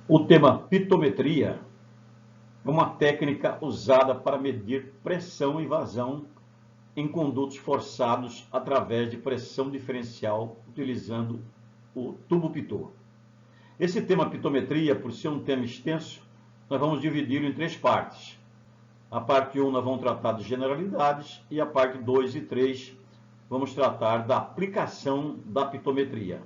O tema pitometria é uma técnica usada para medir pressão e vazão em condutos forçados através de pressão diferencial utilizando o tubo pitot. Esse tema pitometria, por ser um tema extenso, nós vamos dividi-lo em 3 partes. A parte 1 nós vamos tratar de generalidades e a parte 2 e 3 vamos tratar da aplicação da pitometria.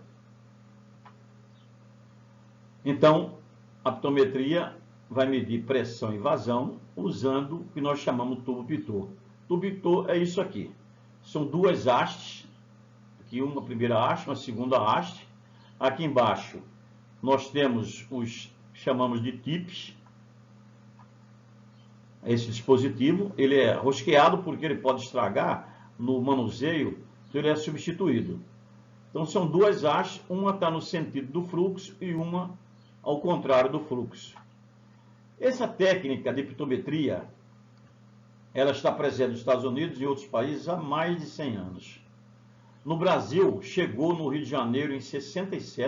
Então, a pitometria vai medir pressão e vazão usando o que nós chamamos de tubo pitot. Tubo pitot é isso aqui. São 2 hastes, aqui uma primeira haste, uma segunda haste. Aqui embaixo nós temos os chamamos de tips. Esse dispositivo, ele é rosqueado porque ele pode estragar no manuseio, então ele é substituído. Então são 2 hastes, uma está no sentido do fluxo e uma ao contrário do fluxo. Essa técnica de pitometria, ela está presente nos Estados Unidos e em outros países há mais de 100 anos. No Brasil, chegou no Rio de Janeiro em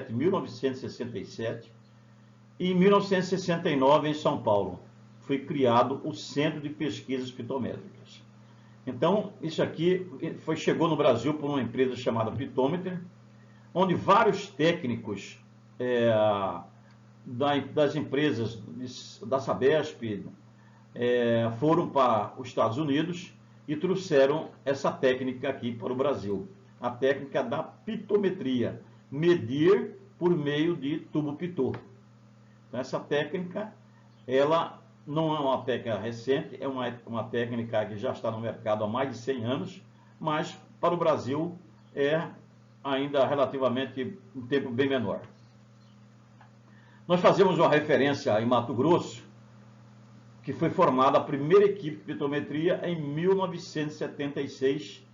1967, e em 1969 em São Paulo foi criado o Centro de Pesquisas Pitométricas. Então, isso aqui chegou no Brasil por uma empresa chamada Pitometer, onde vários técnicos das empresas da Sabesp foram para os Estados Unidos e trouxeram essa técnica aqui para o Brasil. A técnica da pitometria, medir por meio de tubo pitot. Então, essa técnica, ela não é uma técnica recente, é uma técnica que já está no mercado há mais de 100 anos, mas para o Brasil é ainda relativamente um tempo bem menor. Nós fazemos uma referência em Mato Grosso, que foi formada a primeira equipe de pitometria em 1976,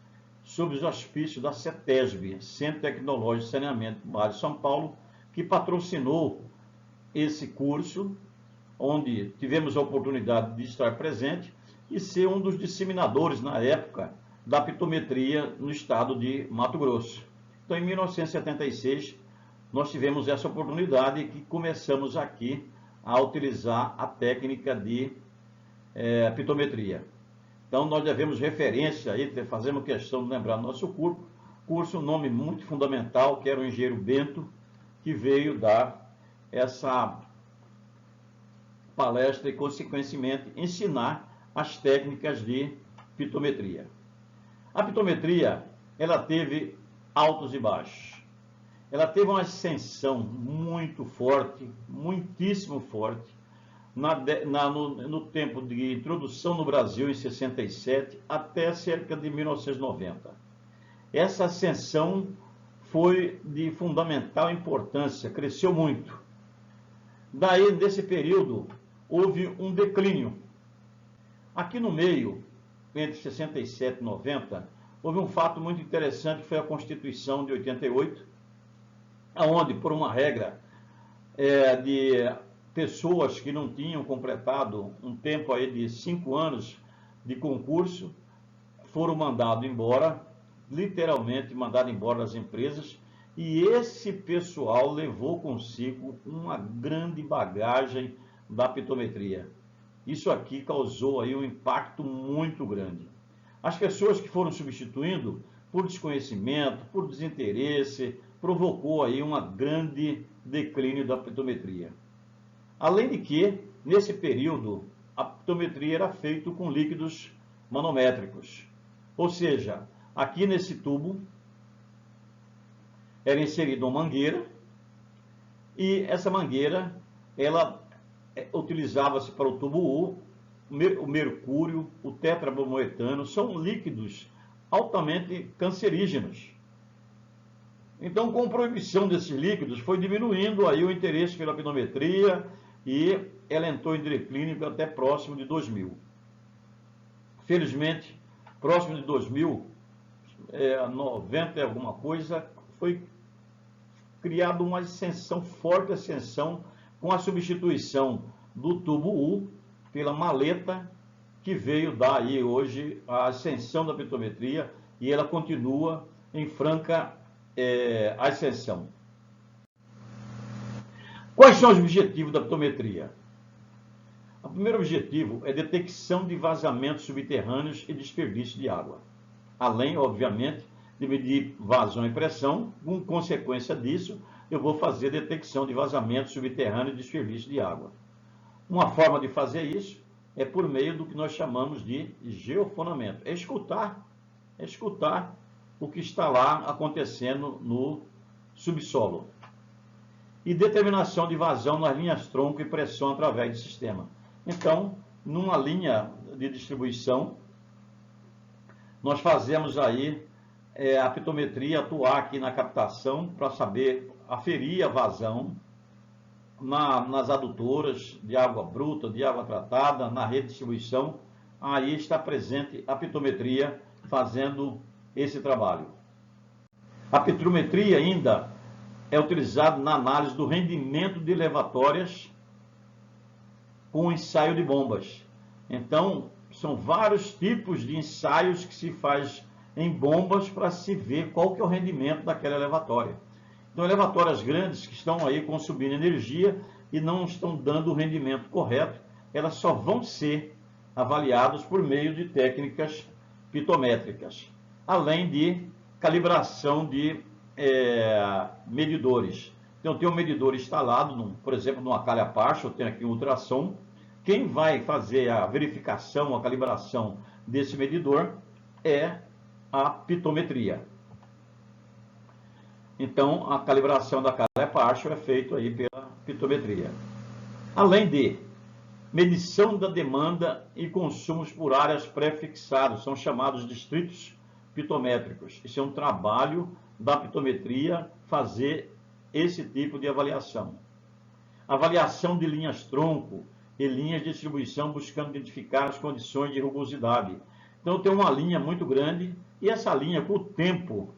sob os auspícios da CETESB, Centro Tecnológico de Saneamento do Vale de São Paulo, que patrocinou esse curso, onde tivemos a oportunidade de estar presente e ser um dos disseminadores, na época, da pitometria no estado de Mato Grosso. Então, em 1976, nós tivemos essa oportunidade e começamos aqui a utilizar a técnica de pitometria. Então, nós devemos referência aí, fazemos questão de lembrar nosso curso, um nome muito fundamental, que era o engenheiro Bento, que veio dar essa palestra e, consequentemente, ensinar as técnicas de pitometria. A pitometria, ela teve altos e baixos. Ela teve uma ascensão muito forte, muitíssimo forte, no tempo de introdução no Brasil, em 67, até cerca de 1990. Essa ascensão foi de fundamental importância, cresceu muito. Daí, desse período, houve um declínio. Aqui no meio, entre 67 e 90, houve um fato muito interessante, que foi a Constituição de 88, onde, por uma regra de pessoas que não tinham completado um tempo aí de 5 anos de concurso, foram mandados embora, literalmente mandados embora das empresas, e esse pessoal levou consigo uma grande bagagem da pitometria. Isso aqui causou aí um impacto muito grande. As pessoas que foram substituindo, por desconhecimento, por desinteresse, provocou aí um grande declínio da pitometria. Além de que, nesse período, a pitometria era feita com líquidos manométricos. Ou seja, aqui nesse tubo era inserida uma mangueira, e essa mangueira, ela utilizava-se para o tubo U, o mercúrio, o tetrabromoetano, são líquidos altamente cancerígenos. Então, com a proibição desses líquidos, foi diminuindo aí o interesse pela pitometria e ela entrou em declínio até próximo de 2000. Felizmente, próximo de 2000, 90 e alguma coisa, foi criada uma ascensão, forte ascensão, com a substituição do tubo U pela maleta, que veio dar aí hoje a ascensão da pitometria, e ela continua em franca ascensão. Quais são os objetivos da pitometria? O primeiro objetivo é detecção de vazamentos subterrâneos e desperdício de água. Além, obviamente, de medir vazão e pressão, com consequência disso, eu vou fazer detecção de vazamentos subterrâneos e desperdício de água. Uma forma de fazer isso é por meio do que nós chamamos de geofonamento. É escutar o que está lá acontecendo no subsolo. E determinação de vazão nas linhas tronco e pressão através do sistema. Então, numa linha de distribuição, nós fazemos aí a pitometria atuar aqui na captação para saber, aferir a vazão nas adutoras de água bruta, de água tratada, na rede de distribuição. Aí está presente a pitometria fazendo esse trabalho. A pitometria ainda é utilizada na análise do rendimento de elevatórias com ensaio de bombas. Então, são vários tipos de ensaios que se faz em bombas para se ver qual que é o rendimento daquela elevatória. Então, elevatórias grandes que estão aí consumindo energia e não estão dando o rendimento correto, elas só vão ser avaliadas por meio de técnicas pitométricas, além de calibração de medidores. Então, eu tenho um medidor instalado, por exemplo, numa calha Apache, eu tenho aqui um ultrassom. Quem vai fazer a verificação, a calibração desse medidor é a pitometria. Então, a calibração da calha Apache é feita aí pela pitometria. Além de medição da demanda e consumos por áreas pré-fixados, são chamados distritos pitométricos. Isso é um trabalho da pitometria fazer esse tipo de avaliação. Avaliação de linhas tronco e linhas de distribuição buscando identificar as condições de rugosidade. Então, eu tenho uma linha muito grande e essa linha, com o tempo,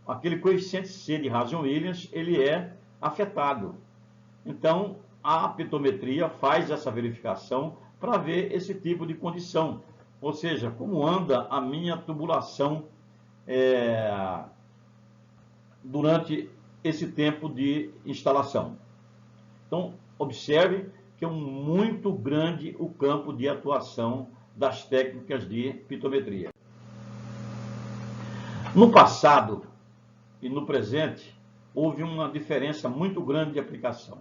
aquele coeficiente C de Rason-Williams, ele é afetado. Então, a pitometria faz essa verificação para ver esse tipo de condição. Ou seja, como anda a minha tubulação durante esse tempo de instalação. Então, observe que é muito grande o campo de atuação das técnicas de pitometria. No passado e no presente, houve uma diferença muito grande de aplicação.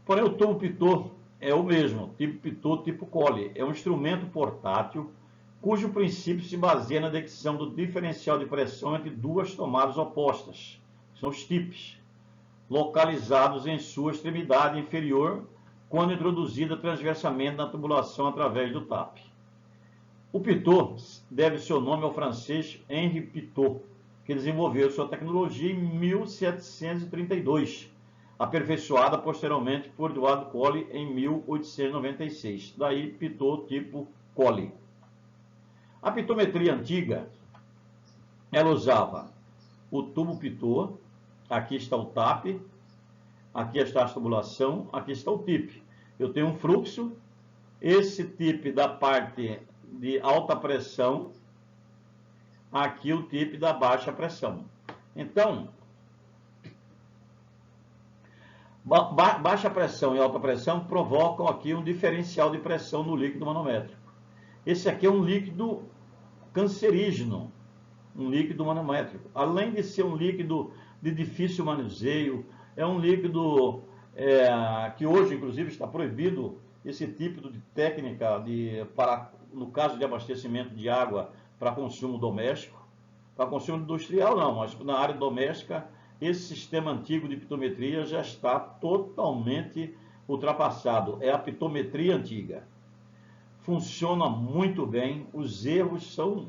Porém, o tubo pitot é o mesmo, tipo pitot, tipo Colli. É um instrumento portátil cujo princípio se baseia na detecção do diferencial de pressão entre duas tomadas opostas, são os TIPs, localizados em sua extremidade inferior, quando introduzida transversalmente na tubulação através do TAP. O pitot deve seu nome ao francês Henri Pitot, que desenvolveu sua tecnologia em 1732, aperfeiçoada posteriormente por Eduardo Colli em 1896. Daí, pitot tipo Colli. A pitometria antiga, ela usava o tubo pitot, aqui está o TAP, aqui está a tubulação, aqui está o TIP. Eu tenho um fluxo, esse TIP da parte de alta pressão, aqui o TIP da baixa pressão. Então, baixa pressão e alta pressão provocam aqui um diferencial de pressão no líquido manométrico. Esse aqui é um líquido cancerígeno, um líquido manométrico. Além de ser um líquido de difícil manuseio, é um líquido que hoje, inclusive, está proibido esse tipo de técnica no caso de abastecimento de água para consumo doméstico. Para consumo industrial não, mas na área doméstica, esse sistema antigo de pitometria já está totalmente ultrapassado. É a pitometria antiga. Funciona muito bem, os erros são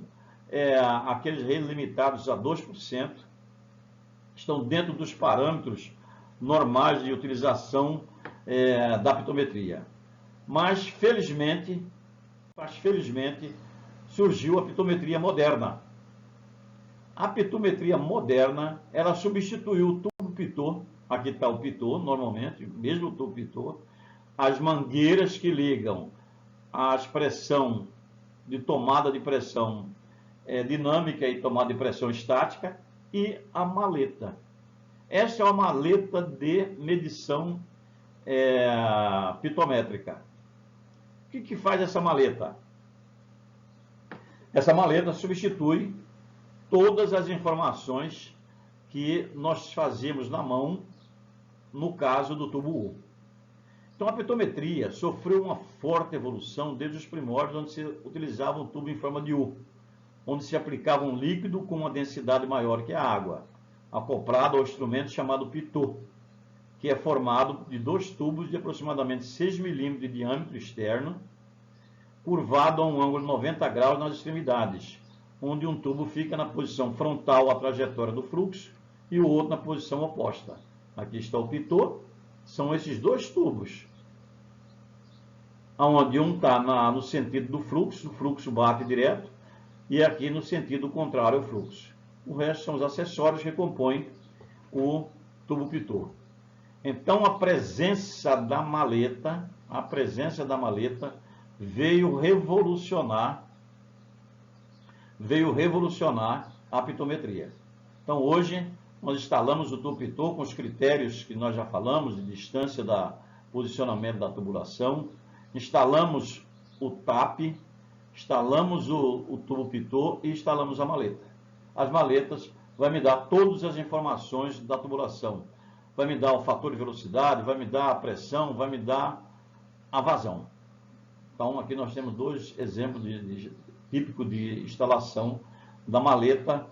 aqueles limitados a 2%, estão dentro dos parâmetros normais de utilização da pitometria. Mas, felizmente, surgiu a pitometria moderna. A pitometria moderna, ela substituiu o tubo pitot, aqui está o pitot, normalmente, mesmo o tubo pitot, as mangueiras que ligam a pressão de tomada de pressão dinâmica e tomada de pressão estática e a maleta. Essa é uma maleta de medição pitométrica. O que faz essa maleta? Essa maleta substitui todas as informações que nós fazíamos na mão no caso do tubo U. Então a pitometria sofreu uma forte evolução desde os primórdios, onde se utilizava um tubo em forma de U, onde se aplicava um líquido com uma densidade maior que a água, acoplado ao instrumento chamado pitô, que é formado de 2 tubos de aproximadamente 6 milímetros de diâmetro externo, curvado a um ângulo de 90 graus nas extremidades, onde um tubo fica na posição frontal à trajetória do fluxo e o outro na posição oposta. Aqui está o pitô, são esses 2 tubos, onde um está no sentido do fluxo, o fluxo bate direto, e aqui no sentido contrário ao fluxo. O resto são os acessórios que compõem o tubo pitô. Então a presença da maleta veio revolucionar a pitometria. Então hoje nós instalamos o tubo pitô com os critérios que nós já falamos, de distância da posicionamento da tubulação, instalamos o TAP, instalamos o tubo pitô e instalamos a maleta. As maletas vão me dar todas as informações da tubulação. Vai me dar o fator de velocidade, vai me dar a pressão, vai me dar a vazão. Então aqui nós temos 2 exemplos típicos de instalação da maleta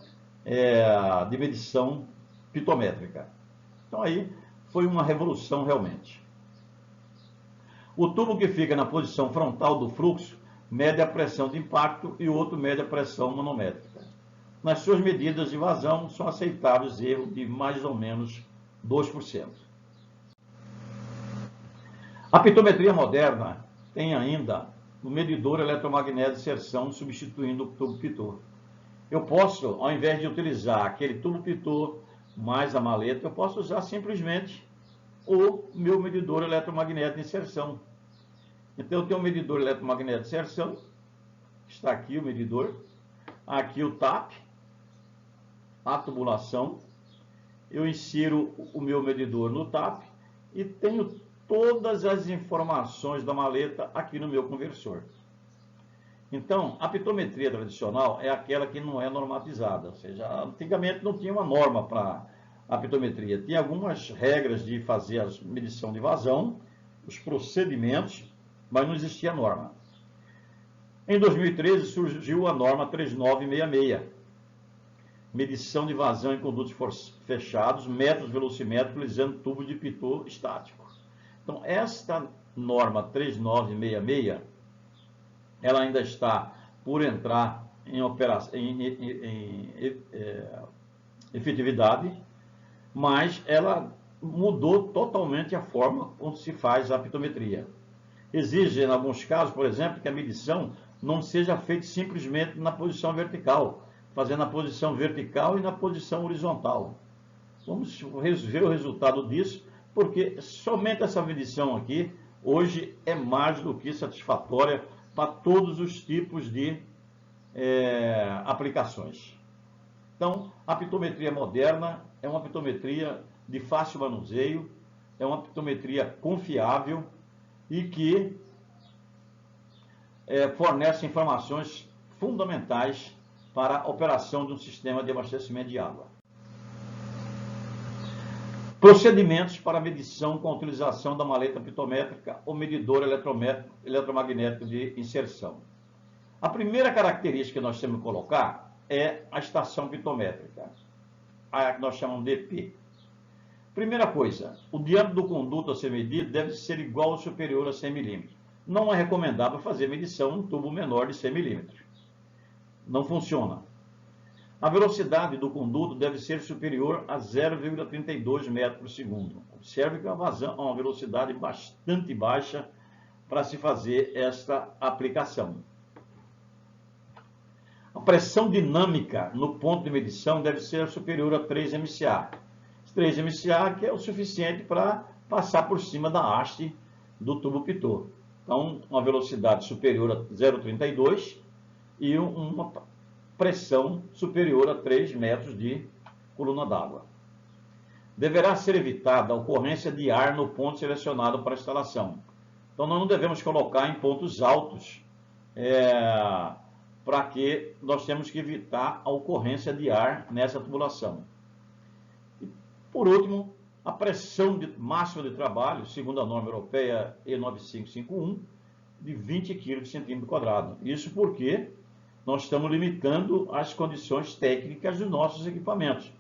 de medição pitométrica. Então aí foi uma revolução realmente. O tubo que fica na posição frontal do fluxo mede a pressão de impacto e o outro mede a pressão manométrica. Nas suas medidas de vazão são aceitáveis erros de mais ou menos 2%. A pitometria moderna tem ainda o medidor eletromagnético de inserção substituindo o tubo pitô. Eu posso, ao invés de utilizar aquele tubo pitô mais a maleta, eu posso usar simplesmente o meu medidor eletromagnético de inserção. Então eu tenho um medidor eletromagnético de inserção, está aqui o medidor, aqui o TAP, a tubulação, eu insiro o meu medidor no TAP e tenho todas as informações da maleta aqui no meu conversor. Então, a pitometria tradicional é aquela que não é normatizada, ou seja, antigamente não tinha uma norma para a pitometria. Tinha algumas regras de fazer a medição de vazão, os procedimentos, mas não existia norma. Em 2013 surgiu a norma 3966, medição de vazão em condutos fechados, métodos velocimétricos utilizando tubos de pitô estático. Então, esta norma 3966, ela ainda está por entrar em efetividade, mas ela mudou totalmente a forma como se faz a pitometria. Exige, em alguns casos, por exemplo, que a medição não seja feita simplesmente na posição vertical, fazendo a posição vertical e na posição horizontal. Vamos ver o resultado disso, porque somente essa medição aqui, hoje, é mais do que satisfatória para todos os tipos de aplicações. Então, a pitometria moderna é uma pitometria de fácil manuseio, é uma pitometria confiável e que fornece informações fundamentais para a operação de um sistema de abastecimento de água. Procedimentos para medição com a utilização da maleta pitométrica ou medidor eletromagnético de inserção. A primeira característica que nós temos que colocar é a estação pitométrica, a que nós chamamos de EP. Primeira coisa, o diâmetro do conduto a ser medido deve ser igual ou superior a 100 mm. Não é recomendável fazer medição em um tubo menor de 100 mm. Não funciona. A velocidade do conduto deve ser superior a 0,32 metros por segundo. Observe que é uma velocidade bastante baixa para se fazer esta aplicação. A pressão dinâmica no ponto de medição deve ser superior a 3 MCA. 3 MCA que é o suficiente para passar por cima da haste do tubo pitô. Então, uma velocidade superior a 0,32 e uma pressão superior a 3 metros de coluna d'água. deverá ser evitada a ocorrência de ar no ponto selecionado para a instalação. Então, nós não devemos colocar em pontos altos, para que nós temos que evitar a ocorrência de ar nessa tubulação. E, por último, a pressão máxima de trabalho, segundo a norma europeia E9551, de 20 kg por centímetro quadrado. Isso porque nós estamos limitando as condições técnicas dos nossos equipamentos,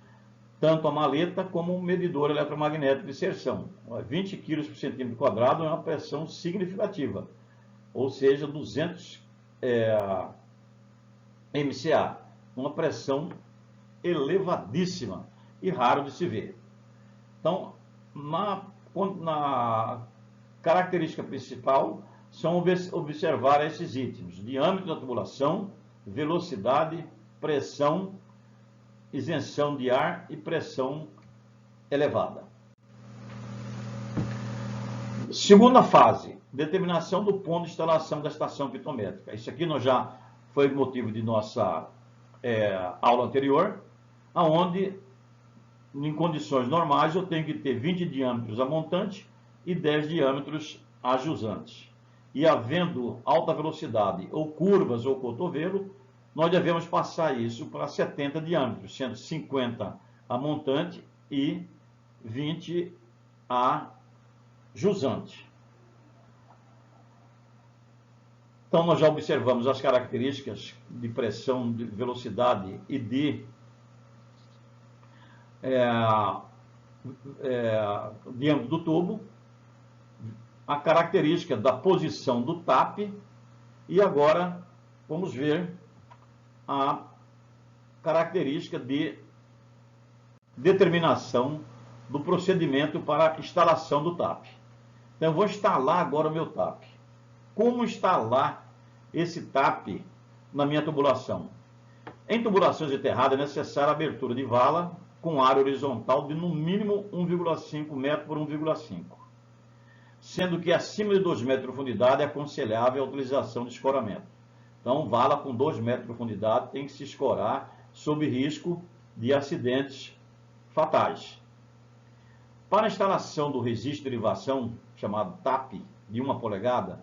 tanto a maleta como o medidor eletromagnético de inserção. 20 kg por centímetro quadrado é uma pressão significativa, ou seja, 200 MCA, uma pressão elevadíssima e raro de se ver. Então, na característica principal, são observar esses itens: diâmetro da tubulação, velocidade, pressão, isenção de ar e pressão elevada. Segunda fase, determinação do ponto de instalação da estação pitométrica. Isso aqui já foi motivo de nossa aula anterior, onde, em condições normais, eu tenho que ter 20 diâmetros a montante e 10 diâmetros a jusante. E havendo alta velocidade, ou curvas, ou cotovelo, nós devemos passar isso para 70 diâmetros, sendo 50 a montante e 20 a jusante. Então, nós já observamos as características de pressão, de velocidade e de diâmetro do tubo, a característica da posição do TAP, e agora vamos ver a característica de determinação do procedimento para a instalação do TAP. Então, eu vou instalar agora o meu TAP. Como instalar esse TAP na minha tubulação? Em tubulações enterradas é necessária a abertura de vala com área horizontal de no mínimo 1,5 metro por 1,5, sendo que acima de 2 metros de profundidade é aconselhável a utilização de escoramento. Então, vala com 2 metros de profundidade tem que se escorar sob risco de acidentes fatais. Para a instalação do registro de derivação, chamado TAP, de 1 polegada,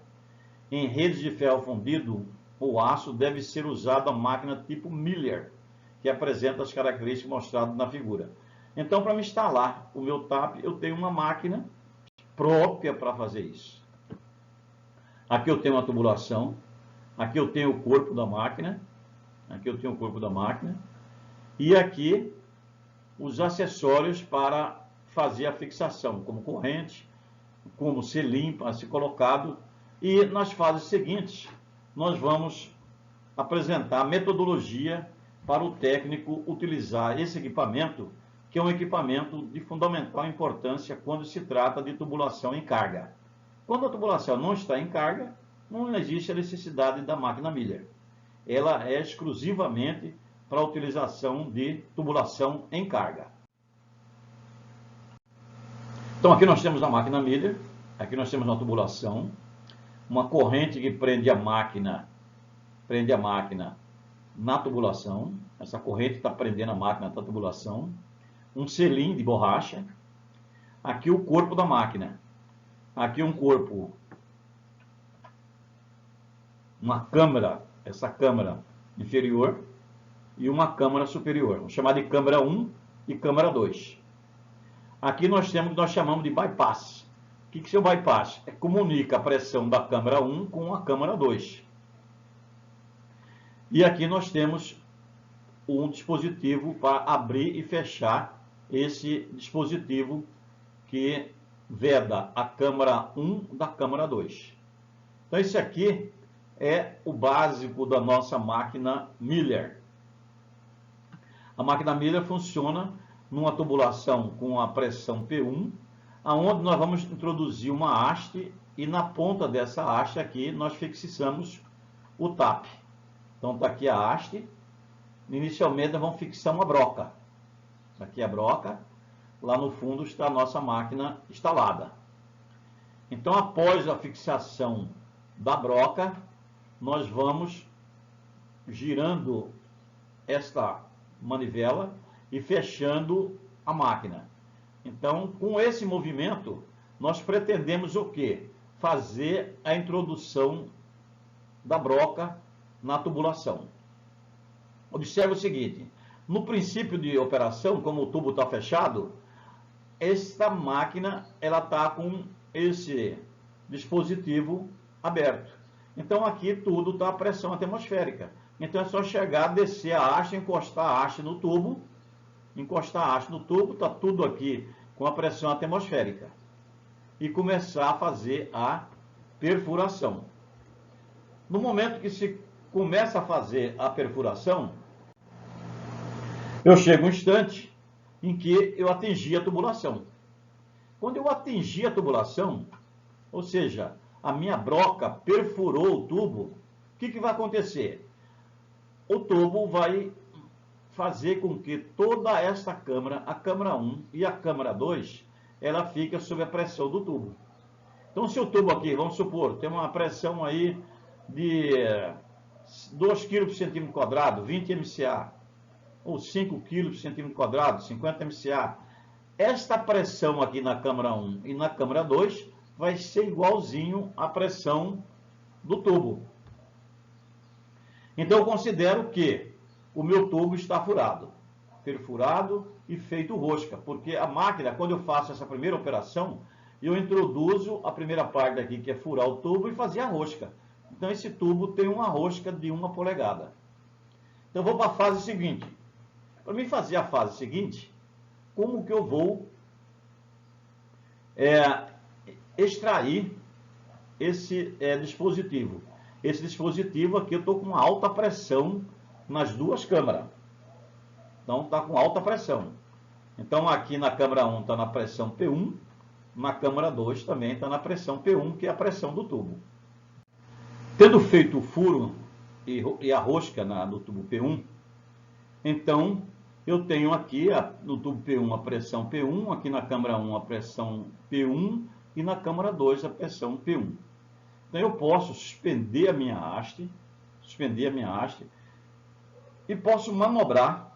em redes de ferro fundido ou aço, deve ser usada a máquina tipo Miller, que apresenta as características mostradas na figura. Então, para me instalar o meu TAP, eu tenho uma máquina própria para fazer isso. Aqui eu tenho uma tubulação, aqui eu tenho o corpo da máquina, e aqui os acessórios para fazer a fixação, como corrente, como selim para ser colocado. E nas fases seguintes, nós vamos apresentar a metodologia para o técnico utilizar esse equipamento, que é um equipamento de fundamental importância quando se trata de tubulação em carga. Quando a tubulação não está em carga, não existe a necessidade da máquina Miller. Ela é exclusivamente para a utilização de tubulação em carga. Então, aqui nós temos a máquina Miller, aqui nós temos uma tubulação, uma corrente que prende a máquina na tubulação. Essa corrente está prendendo a máquina na tubulação. Um selim de borracha. Aqui o corpo da máquina. Aqui um corpo, uma câmara, essa câmara inferior e uma câmara superior. Vamos chamar de câmara 1 e câmara 2. Aqui nós temos o que nós chamamos de bypass. O que é o bypass? Comunica a pressão da câmara 1 com a câmara 2. E aqui nós temos um dispositivo para abrir e fechar esse dispositivo que veda a câmara 1 da câmara 2. Então, esse aqui é o básico da nossa máquina Miller. A máquina Miller funciona numa tubulação com a pressão P1, aonde nós vamos introduzir uma haste e na ponta dessa haste aqui nós fixamos o TAP. Então está aqui a haste. Inicialmente nós vamos fixar uma broca. Aqui é a broca. Lá no fundo está a nossa máquina instalada. Então, após a fixação da broca, nós vamos girando esta manivela e fechando a máquina. Então, com esse movimento, nós pretendemos o quê? Fazer a introdução da broca na tubulação. Observe o seguinte, no princípio de operação, como o tubo está fechado, esta máquina ela está com esse dispositivo aberto. Então aqui tudo está a pressão atmosférica. Então é só chegar, descer a haste, encostar a haste no tubo, está tudo aqui com a pressão atmosférica. E começar a fazer a perfuração. No momento que se começa a fazer a perfuração, eu chego um instante em que eu atingi a tubulação. Quando eu atingi a tubulação, ou seja, a minha broca perfurou o tubo, o que vai acontecer? O tubo vai fazer com que toda esta câmara, a câmara 1 e a câmara 2, ela fica sob a pressão do tubo. Então, se o tubo aqui, vamos supor, tem uma pressão aí de 2 kg por centímetro quadrado, 20 MCA, ou 5 kg por centímetro quadrado, 50 MCA. Esta pressão aqui na câmara 1 e na câmara 2 vai ser igualzinho à pressão do tubo. Então eu considero que o meu tubo está furado, perfurado e feito rosca, porque a máquina, quando eu faço essa primeira operação, eu introduzo a primeira parte aqui, que é furar o tubo e fazer a rosca. Então esse tubo tem uma rosca de 1 polegada. Então eu vou para a fase seguinte. Para mim fazer a fase seguinte, como que eu vou extrair esse dispositivo? Esse dispositivo aqui eu estou com alta pressão nas duas câmaras. Então está com alta pressão. Então aqui na câmara 1 está na pressão P1, na câmara 2 também está na pressão P1, que é a pressão do tubo. Tendo feito o furo e a rosca no tubo P1, então eu tenho aqui no tubo P1 a pressão P1, aqui na câmara 1 a pressão P1 e na câmara 2 a pressão P1. Então eu posso suspender a minha haste, e posso manobrar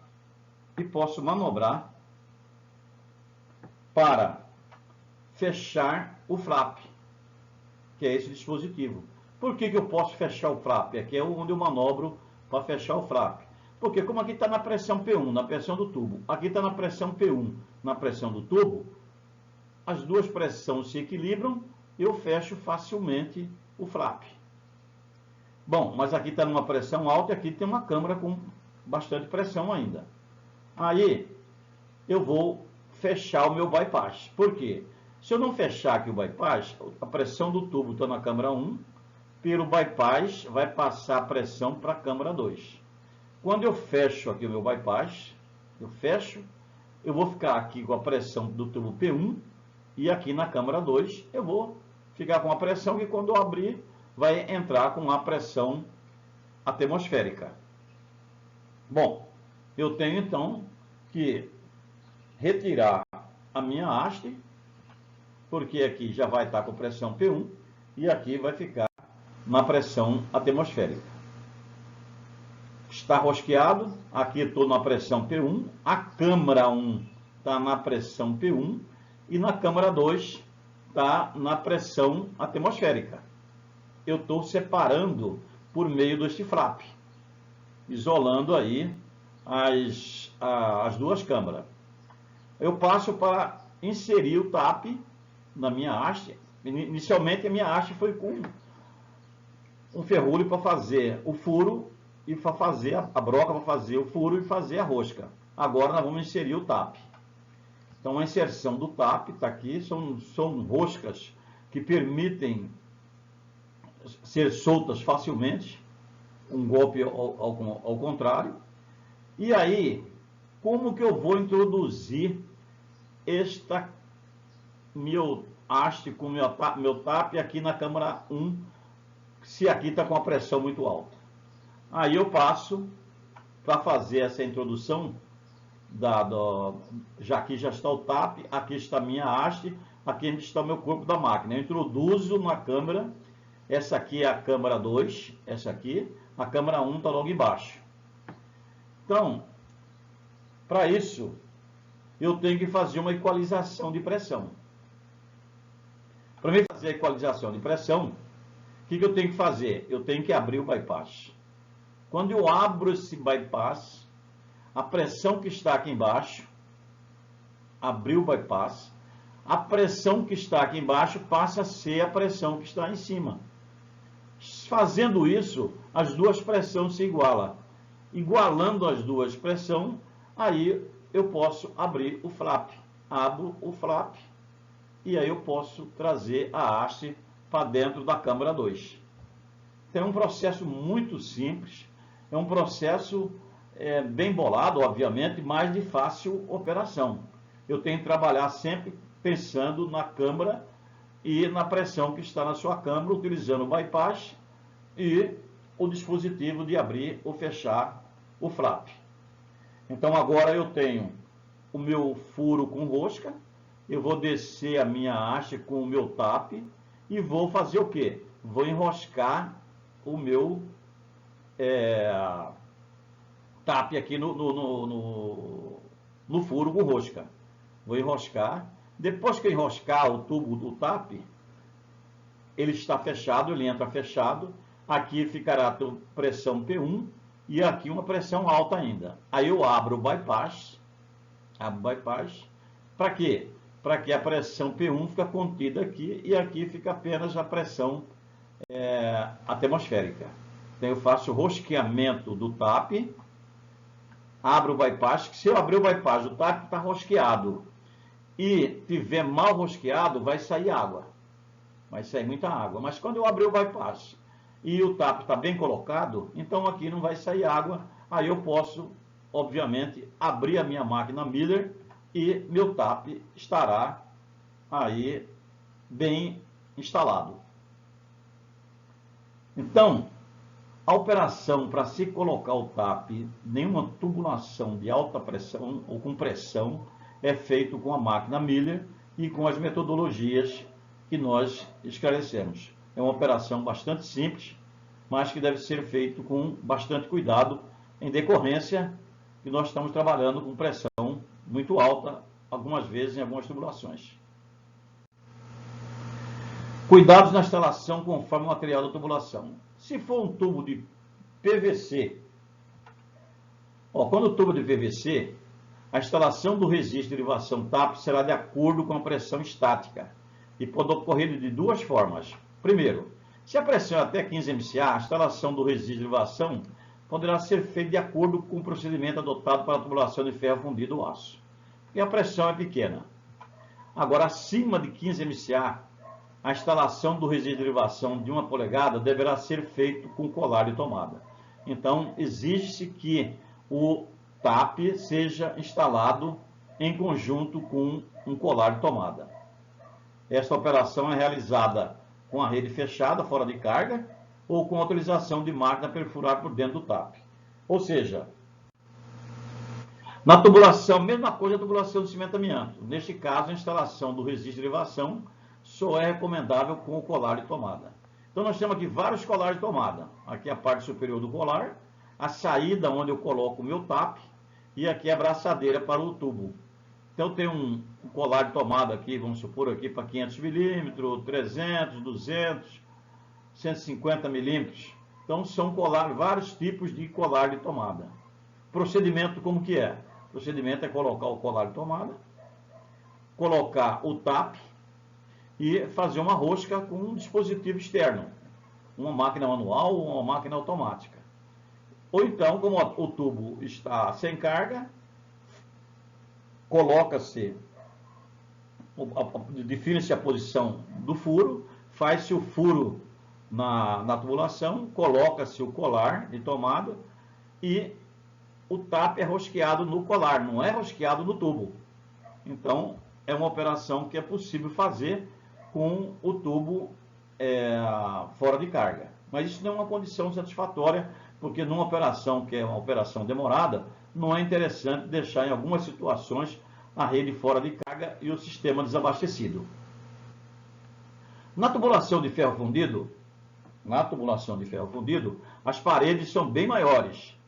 para fechar o flap, que é esse dispositivo. Por que eu posso fechar o flap? Aqui é onde eu manobro para fechar o flap. Porque como aqui está na pressão P1, na pressão do tubo, aqui está na pressão P1, na pressão do tubo, as duas pressões se equilibram, eu fecho facilmente o flap. Bom, mas aqui está numa pressão alta e aqui tem uma câmara com bastante pressão ainda. Aí eu vou fechar o meu bypass. Por quê? Se eu não fechar aqui o bypass, a pressão do tubo está na câmara 1, pelo bypass vai passar a pressão para a câmara 2. Quando eu fecho aqui o meu bypass, eu vou ficar aqui com a pressão do tubo P1 e aqui na câmara 2 eu vou ficar com a pressão que quando eu abrir vai entrar com a pressão atmosférica. Bom, eu tenho então que retirar a minha haste, porque aqui já vai estar com pressão P1 e aqui vai ficar na pressão atmosférica. Está rosqueado, aqui estou na pressão P1, a câmara 1 está na pressão P1 e na câmara 2 está na pressão atmosférica. Eu estou separando por meio deste flap, isolando aí as duas câmaras. Eu passo para inserir o TAP na minha haste. Inicialmente a minha haste foi com um ferrolho para fazer o furo e para fazer a broca, para fazer o furo e fazer a rosca. Agora nós vamos inserir o TAP. Então a inserção do TAP está aqui, são roscas que permitem ser soltas facilmente, um golpe ao contrário. E aí, como que eu vou introduzir esta meu haste com meu TAP aqui na câmara 1, se aqui está com a pressão muito alta? Aí eu passo para fazer essa introdução, já aqui já está o TAP, aqui está a minha haste, aqui está o meu corpo da máquina. Eu introduzo na câmara, essa aqui é a câmara 2, essa aqui, a câmara 1 está logo embaixo. Então, para isso, eu tenho que fazer uma equalização de pressão. Para mim fazer a equalização de pressão, o que eu tenho que fazer? Eu tenho que abrir o bypass. Quando eu abro esse bypass, a pressão que está aqui embaixo, abriu o bypass, a pressão que está aqui embaixo passa a ser a pressão que está em cima. Fazendo isso, as duas pressões se igualam. Igualando as duas pressões, aí eu posso abrir o flap. Abro o flap e aí eu posso trazer a haste para dentro da câmara 2. Então é um processo muito simples, é um processo bem bolado, obviamente, mas de fácil operação. Eu tenho que trabalhar sempre pensando na câmara e na pressão que está na sua câmara, utilizando o bypass e o dispositivo de abrir ou fechar o flap. Então agora eu tenho o meu furo com rosca, eu vou descer a minha haste com o meu tap e vou fazer o quê? Vou enroscar o meu tap aqui no furo com rosca. Vou enroscar. Depois que eu enroscar o tubo do tap, ele está fechado, ele entra fechado. Aqui ficará a pressão P1 e aqui uma pressão alta ainda. Aí eu abro o bypass. Para quê? Para que a pressão P1 fique contida aqui e aqui fica apenas a pressão atmosférica. Então eu faço o rosqueamento do tap, abro o bypass, que se eu abrir o bypass, o tap está rosqueado e tiver mal rosqueado, vai sair água. Vai sair muita água. Mas quando eu abrir o bypass e o tap está bem colocado, então aqui não vai sair água. Aí eu posso, obviamente, abrir a minha máquina Miller e meu tap estará aí bem instalado. Então, a operação para se colocar o tap, nenhuma tubulação de alta pressão ou com pressão, é feito com a máquina Miller e com as metodologias que nós esclarecemos. É uma operação bastante simples, mas que deve ser feito com bastante cuidado, em decorrência que nós estamos trabalhando com pressão muito alta, algumas vezes em algumas tubulações. Cuidados na instalação conforme o material da tubulação. Se for um tubo de PVC, quando o tubo de PVC, a instalação do registro de derivação TAP será de acordo com a pressão estática e pode ocorrer de duas formas. Primeiro, se a pressão é até 15 MCA, a instalação do registro de derivação poderá ser feita de acordo com o procedimento adotado para a tubulação de ferro fundido ou aço, porque a pressão é pequena. Agora, acima de 15 MCA, a instalação do registro de derivação de 1 polegada deverá ser feito com colar de tomada. Então, exige-se que o TAP seja instalado em conjunto com um colar de tomada. Esta operação é realizada com a rede fechada, fora de carga, ou com a utilização de máquina perfurar por dentro do TAP. Ou seja, na tubulação, mesma coisa a tubulação de cimento amianto. Neste caso, a instalação do registro de derivação só é recomendável com o colar de tomada. Então, nós temos aqui vários colares de tomada. Aqui a parte superior do colar, a saída onde eu coloco o meu tap, e aqui a braçadeira para o tubo. Então, tem um colar de tomada aqui, vamos supor aqui para 500 milímetros, 300, 200, 150 milímetros. Então, são vários tipos de colar de tomada. Procedimento como que é? O procedimento é colocar o colar de tomada, colocar o tap e fazer uma rosca com um dispositivo externo, uma máquina manual ou uma máquina automática. Ou então, como o tubo está sem carga, coloca-se, define-se a posição do furo, faz-se o furo na tubulação, coloca-se o colar de tomada e o tap é rosqueado no colar, não é rosqueado no tubo. Então, é uma operação que é possível fazer com o tubo fora de carga. Mas isso não é uma condição satisfatória, porque numa operação que é uma operação demorada, não é interessante deixar em algumas situações a rede fora de carga e o sistema desabastecido. Na tubulação de ferro fundido, as paredes são bem maiores.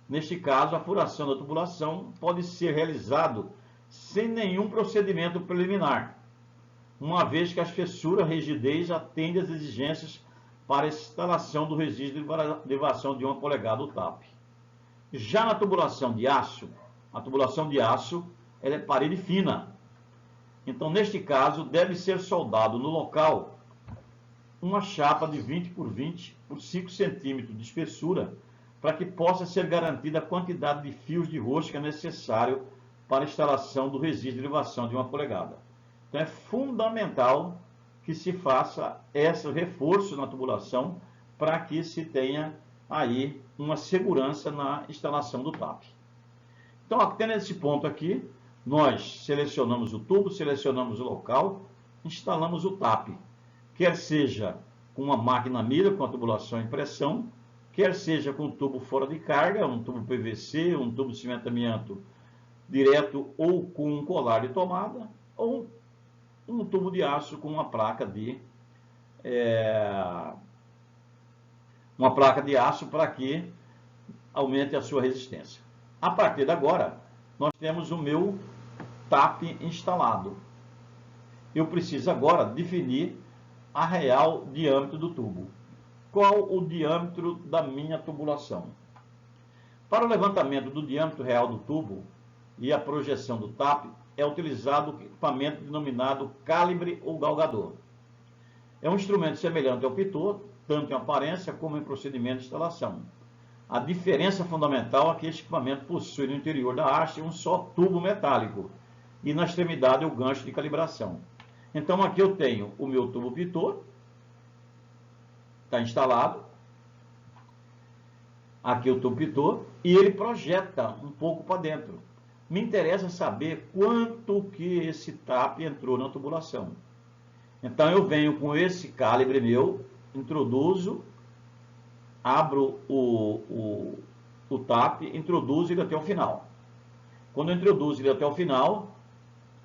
Neste caso, a furação da tubulação pode ser realizado sem nenhum procedimento preliminar, uma vez que a espessura rigidez atende às exigências para a instalação do resíduo de derivação de 1 polegada do TAP. Já na tubulação de aço, a tubulação de aço ela é parede fina. Então, neste caso, deve ser soldado no local uma chapa de 20 por 20 por 5 centímetros de espessura, para que possa ser garantida a quantidade de fios de rosca necessário para a instalação do resíduo de derivação de 1 polegada. Então, é fundamental que se faça esse reforço na tubulação para que se tenha aí uma segurança na instalação do TAP. Então, até nesse ponto aqui, nós selecionamos o tubo, selecionamos o local, instalamos o TAP, quer seja com uma máquina mira, com a tubulação em pressão, quer seja com um tubo fora de carga, um tubo PVC, um tubo de cimento amianto direto ou com um colar de tomada, ou um tubo de aço com uma placa de aço para que aumente a sua resistência. A partir de agora, nós temos o meu TAP instalado. Eu preciso agora definir a real diâmetro do tubo. Qual o diâmetro da minha tubulação? Para o levantamento do diâmetro real do tubo e a projeção do TAP, é utilizado o equipamento denominado calibre ou galgador. É um instrumento semelhante ao pitot, tanto em aparência como em procedimento de instalação. A diferença fundamental é que este equipamento possui no interior da haste um só tubo metálico e na extremidade o gancho de calibração. Então aqui eu tenho o meu tubo pitot, está instalado, aqui o tubo pitot, e ele projeta um pouco para dentro. Me interessa saber quanto que esse TAP entrou na tubulação. Então eu venho com esse calibre meu, introduzo, abro o TAP, introduzo ele até o final. Quando eu introduzo ele até o final,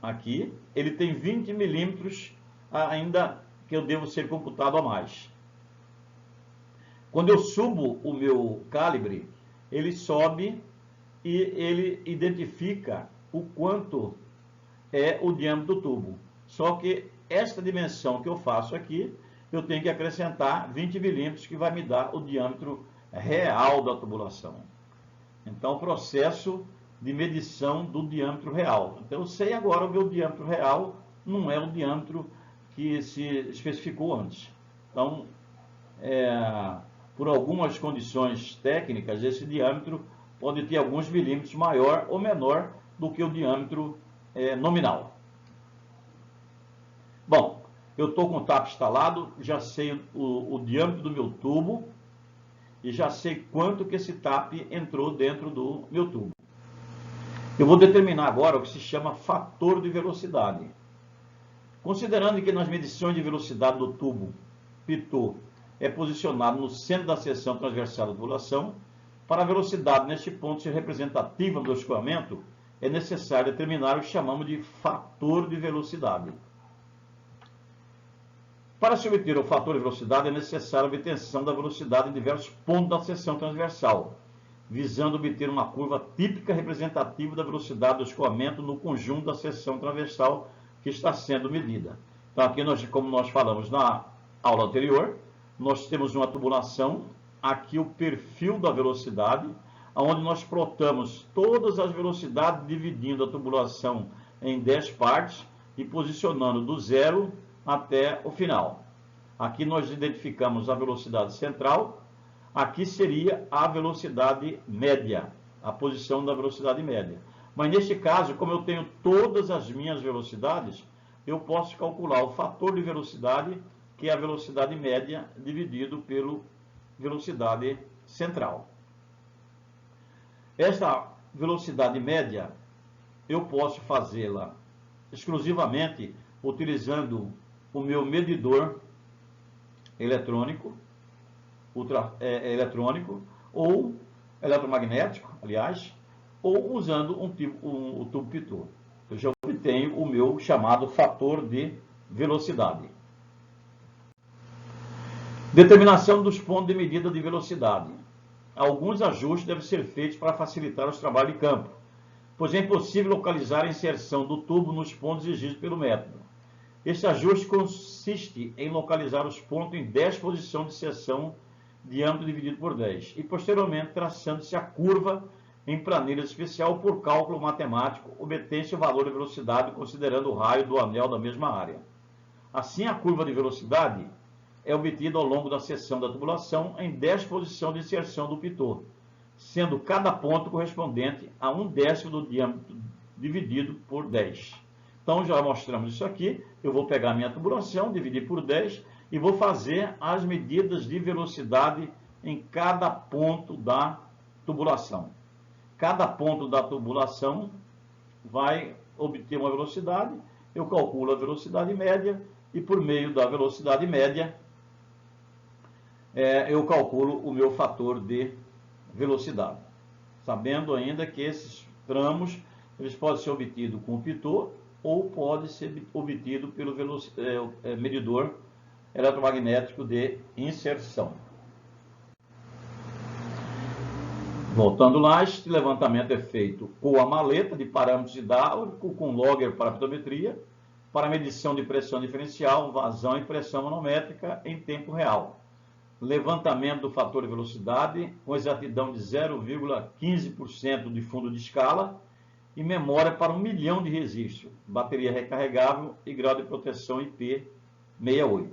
aqui, ele tem 20 milímetros ainda que eu devo ser computado a mais. Quando eu subo o meu calibre, ele sobe e ele identifica o quanto é o diâmetro do tubo. Só que esta dimensão que eu faço aqui, eu tenho que acrescentar 20 milímetros, que vai me dar o diâmetro real da tubulação. Então, o processo de medição do diâmetro real. Então, eu sei agora o meu diâmetro real, não é o diâmetro que se especificou antes. Então, por algumas condições técnicas, esse diâmetro pode ter alguns milímetros maior ou menor do que o diâmetro nominal. Bom, eu estou com o TAP instalado, já sei o diâmetro do meu tubo e já sei quanto que esse TAP entrou dentro do meu tubo. Eu vou determinar agora o que se chama fator de velocidade. Considerando que nas medições de velocidade do tubo pitot é posicionado no centro da seção transversal da tubulação, para a velocidade neste ponto ser representativa do escoamento, é necessário determinar o que chamamos de fator de velocidade. Para se obter o fator de velocidade, é necessário a obtenção da velocidade em diversos pontos da seção transversal, visando obter uma curva típica representativa da velocidade do escoamento no conjunto da seção transversal que está sendo medida. Então, aqui, como nós falamos na aula anterior, nós temos uma tubulação, aqui o perfil da velocidade, onde nós plotamos todas as velocidades, dividindo a tubulação em 10 partes e posicionando do zero até o final. Aqui nós identificamos a velocidade central, aqui seria a velocidade média, a posição da velocidade média. Mas neste caso, como eu tenho todas as minhas velocidades, eu posso calcular o fator de velocidade, que é a velocidade média dividido pela velocidade central. Esta velocidade média, eu posso fazê-la exclusivamente utilizando o meu medidor eletrônico, ou eletromagnético, aliás, ou usando o tubo pitot. Eu já obtenho o meu chamado fator de velocidade. Determinação dos pontos de medida de velocidade. Alguns ajustes devem ser feitos para facilitar os trabalhos de campo, pois é impossível localizar a inserção do tubo nos pontos exigidos pelo método. Este ajuste consiste em localizar os pontos em 10 posições de seção, diâmetro dividido por 10, e posteriormente traçando-se a curva em planilha especial por cálculo matemático, obtém-se o valor de velocidade considerando o raio do anel da mesma área. Assim, a curva de velocidade é obtida ao longo da seção da tubulação em 10 posições de inserção do pitô, sendo cada ponto correspondente a 1/10 do diâmetro dividido por 10. Então, já mostramos isso aqui. Eu vou pegar a minha tubulação, dividir por 10 e vou fazer as medidas de velocidade em cada ponto da tubulação. Cada ponto da tubulação vai obter uma velocidade. Eu calculo a velocidade média e, por meio da velocidade média, eu calculo o meu fator de velocidade, sabendo ainda que esses tramos eles podem ser obtidos com o pitô ou pode ser obtido pelo medidor eletromagnético de inserção. Voltando lá, este levantamento é feito com a maleta de parâmetros hidráulicos, com logger para pitometria, para medição de pressão diferencial, vazão e pressão manométrica em tempo real. Levantamento do fator de velocidade com exatidão de 0,15% de fundo de escala e memória para 1 milhão de registros, bateria recarregável e grau de proteção IP68.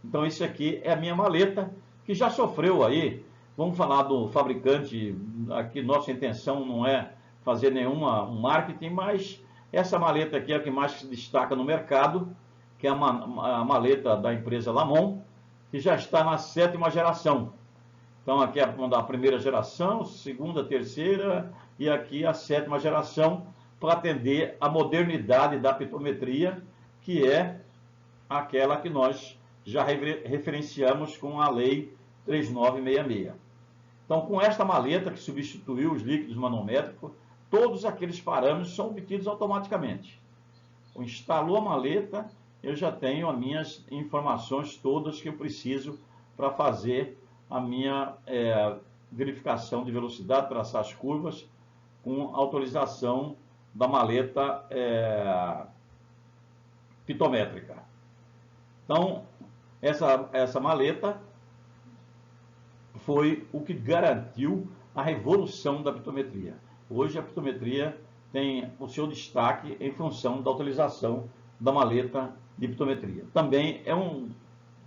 Então, isso aqui é a minha maleta, que já sofreu aí. Vamos falar do fabricante. Aqui nossa intenção não é fazer nenhum marketing, mas essa maleta aqui é a que mais se destaca no mercado, que é a maleta da empresa Lamon, que já está na 7ª geração. Então, aqui é a primeira geração, segunda, terceira, e aqui a 7ª geração, para atender a modernidade da pitometria, que é aquela que nós já referenciamos com a Lei 3966. Então, com esta maleta, que substituiu os líquidos manométricos, todos aqueles parâmetros são obtidos automaticamente. Instalou a maleta, eu já tenho as minhas informações todas que eu preciso para fazer a minha verificação de velocidade, traçar as curvas, com autorização da maleta pitométrica. Então, essa maleta foi o que garantiu a revolução da pitometria. Hoje a pitometria tem o seu destaque em função da utilização da maleta de pitometria. Também é um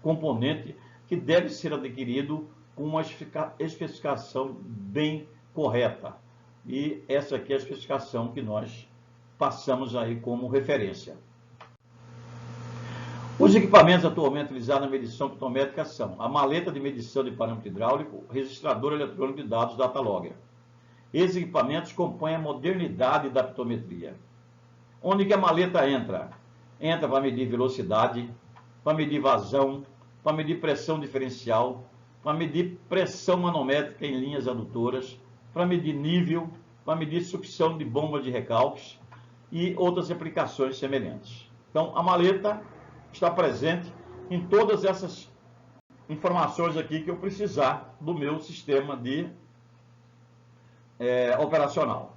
componente que deve ser adquirido com uma especificação bem correta. E essa aqui é a especificação que nós passamos aí como referência. Os equipamentos atualmente utilizados na medição pitométrica são a maleta de medição de parâmetro hidráulico, registrador eletrônico de dados Datalogger. Esses equipamentos compõem a modernidade da pitometria. Onde que a maleta entra? Entra para medir velocidade, para medir vazão, para medir pressão diferencial, para medir pressão manométrica em linhas adutoras, para medir nível, para medir sucção de bomba de recalques e outras aplicações semelhantes. Então, a maleta está presente em todas essas informações aqui que eu precisar do meu sistema de operacional.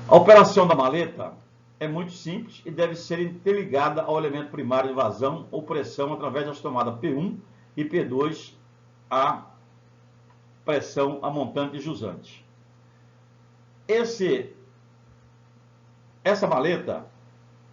A operação da maleta é muito simples e deve ser interligada ao elemento primário de vazão ou pressão através das tomadas P1 e P2 a pressão a montante e jusante. Essa maleta,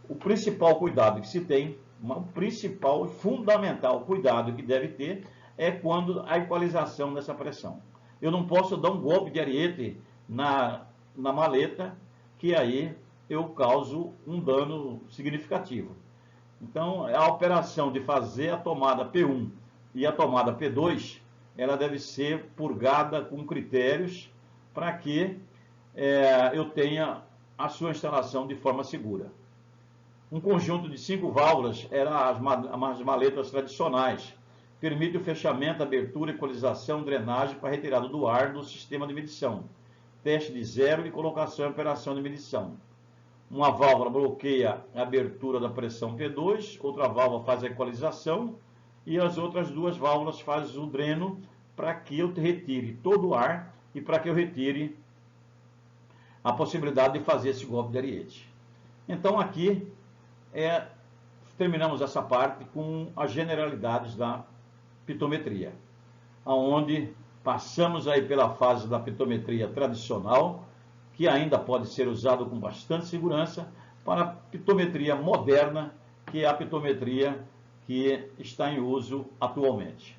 o principal cuidado que se tem, o principal e fundamental cuidado que deve ter é quando a equalização dessa pressão. Eu não posso dar um golpe de ariete na maleta, que aí eu causo um dano significativo. Então, a operação de fazer a tomada P1 e a tomada P2, ela deve ser purgada com critérios para que eu tenha a sua instalação de forma segura. Um conjunto de 5 válvulas eram as maletas tradicionais. Permite o fechamento, abertura, equalização, drenagem para retirada do ar do sistema de medição. Teste de zero e colocação em operação de medição. Uma válvula bloqueia a abertura da pressão P2, outra válvula faz a equalização e as outras 2 válvulas fazem o dreno para que eu retire todo o ar e para que eu retire a possibilidade de fazer esse golpe de ariete. Então aqui terminamos essa parte com as generalidades da pitometria, onde passamos aí pela fase da pitometria tradicional, que ainda pode ser usado com bastante segurança, para a pitometria moderna, que é a pitometria que está em uso atualmente.